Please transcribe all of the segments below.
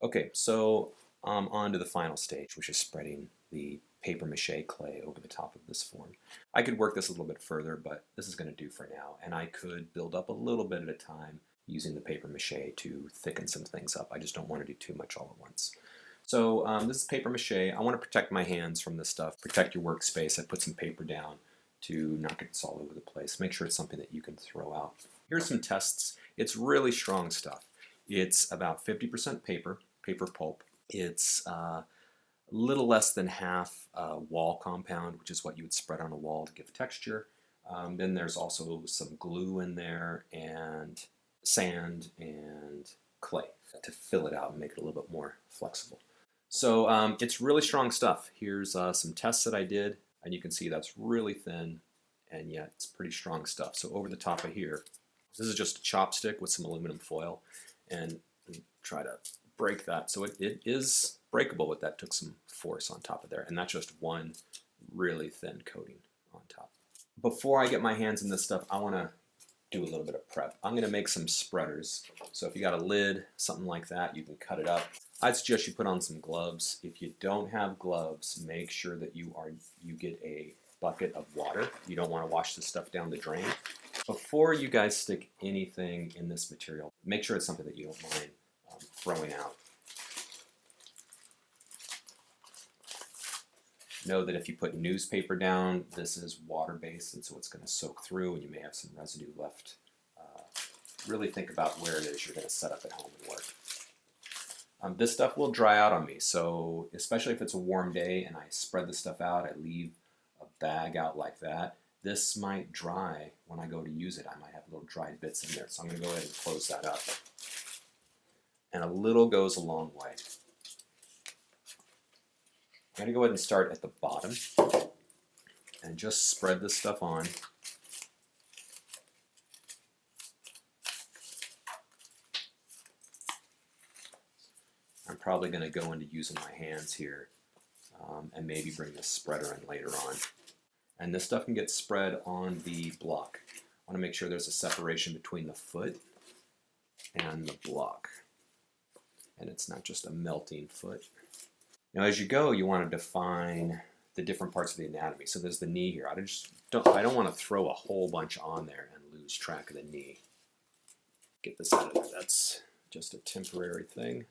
Okay, so on to the final stage, which is spreading the paper mache clay over the top of this form. I could work this a little bit further, but this is going to do for now. And I could build up a little bit at a time using the paper mache to thicken some things up. I just don't want to do too much all at once. So this is paper mache. I want to protect my hands from this stuff, protect your workspace. I put some paper down to not get this all over the place. Make sure it's something that you can throw out. Here's some tests. It's really strong stuff. It's about 50% paper pulp. It's a little less than half wall compound, which is what you would spread on a wall to give texture. Then there's also some glue in there and sand and clay to fill it out and make it a little bit more flexible. So it's really strong stuff. Here's some tests that I did, and you can see that's really thin, and yet it's pretty strong stuff. So over the top of here, this is just a chopstick with some aluminum foil, and try to break that. So it is breakable, but that took some force on top of there, and that's just one really thin coating on top. Before I get my hands in this stuff, I want to do a little bit of prep. I'm going to make some spreaders. So if you got a lid, something like that, you can cut it up. I'd suggest you put on some gloves. If you don't have gloves, make sure that you get a bucket of water. You don't want to wash this stuff down the drain. Before you guys stick anything in this material, make sure it's something that you don't mind throwing out. Know that if you put newspaper down, this is water-based, and so it's going to soak through, and you may have some residue left. Really think about where it is you're going to set up at home and work. This stuff will dry out on me, so especially if it's a warm day and I spread this stuff out, I leave a bag out like that, this might dry when I go to use it. I might have little dried bits in there, so I'm going to go ahead and close that up. And a little goes a long way. I'm going to go ahead and start at the bottom and just spread this stuff on. I'm probably going to go into using my hands here and maybe bring this spreader in later on. And this stuff can get spread on the block. I want to make sure there's a separation between the foot and the block, and it's not just a melting foot. Now as you go, you want to define the different parts of the anatomy. So there's the knee here. I don't want to throw a whole bunch on there and lose track of the knee. Get this out of there. That's just a temporary thing.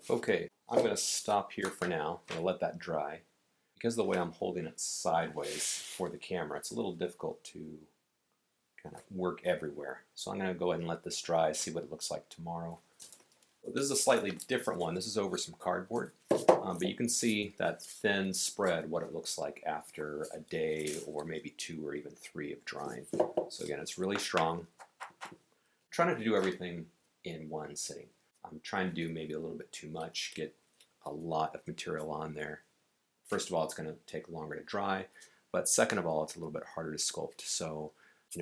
Okay, I'm going to stop here for now. I'm going to let that dry. Because of the way I'm holding it sideways for the camera, it's a little difficult to kind of work everywhere. So I'm going to go ahead and let this dry, see what it looks like tomorrow. Well, this is a slightly different one. This is over some cardboard, but you can see that thin spread, what it looks like after a day or maybe 2 or even 3 of drying. So again, it's really strong. I'm trying to do everything in one sitting. I'm trying to do maybe a little bit too much, get a lot of material on there. First of all, it's going to take longer to dry, but second of all, it's a little bit harder to sculpt. So,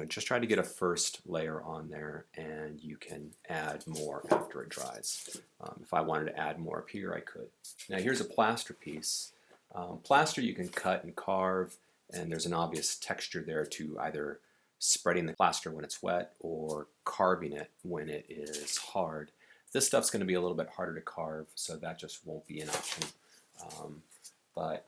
just try to get a first layer on there, and you can add more after it dries. If I wanted to add more up here, I could. Now here's a plaster piece. Plaster you can cut and carve, and there's an obvious texture there to either spreading the plaster when it's wet or carving it when it is hard. This stuff's going to be a little bit harder to carve, so that just won't be an option. But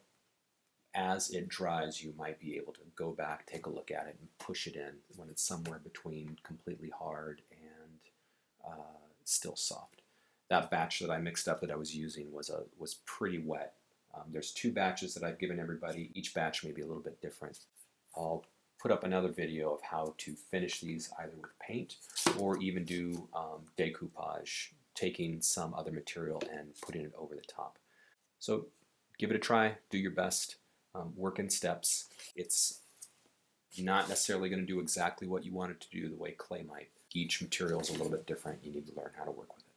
as it dries, you might be able to go back, take a look at it, and push it in when it's somewhere between completely hard and still soft. That batch that I mixed up that I was using was pretty wet. There's 2 batches that I've given everybody. Each batch may be a little bit different. I'll put up another video of how to finish these either with paint or even do decoupage, taking some other material and putting it over the top. So give it a try, do your best, work in steps. It's not necessarily going to do exactly what you want it to do the way clay might. Each material is a little bit different. You need to learn how to work with it.